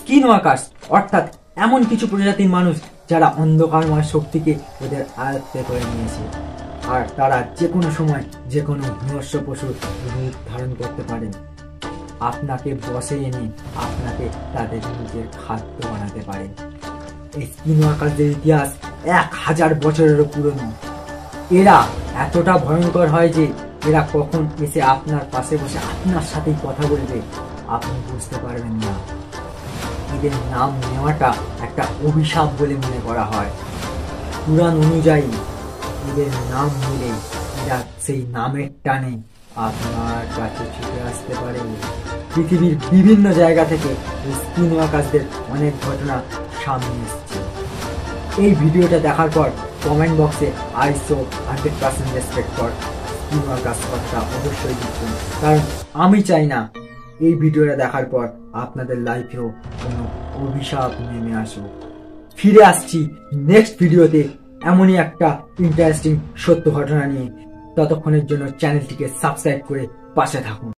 Skin workers অর্থাৎ এমন কিছু প্রজাতির মানুষ যারা অন্ধকারময় শক্তিকে ওদের আয়ত্তে করে নিয়েছে, আর তারা যে কোনো সময় যে কোনো হিংস্র পশুর রূপ ধারণ করতে পারে। আপনাকে বশে এনে আপনাকে তাদের নিজের খাদ্য বানাতে পারে। এই স্কিন ওয়াকার্সদের ইতিহাস 1000 বছরেরও পুরনো। এরা এতটা ভয়ঙ্কর হয় যে এরা কখন এসে আপনার পাশে বসে আপনার সাথেই কথা বলবে আপনি বুঝতে পারবেন না। এদের নাম নেওয়াটা একটা অভিশাপ বলে মনে করা হয়। পুরাণ অনুযায়ী এদের নাম নিলে এরা সেই নামের টানে আপনার কাছে ছুটে আসতে পারে। পৃথিবীর বিভিন্ন জায়গা থেকে এই স্কিন ওয়াকার্সদের অনেক ঘটনা সামনে এসেছে। এই ভিডিওটা দেখার পর কমেন্ট বক্সে I show 100% respect for skin workers কথাটা অবশ্যই লিখুন, কারণ আমি চাই না এই ভিডিওটা দেখার পর আপনাদের লাইফেও কোনো অভিশাপ নেমে আসুক। ফিরে আসছি নেক্সট ভিডিওতে এমনই একটা ইন্টারেস্টিং সত্য ঘটনা নিয়ে। ততক্ষণের জন্য চ্যানেলটিকে সাবস্ক্রাইব করে পাশে থাকুন।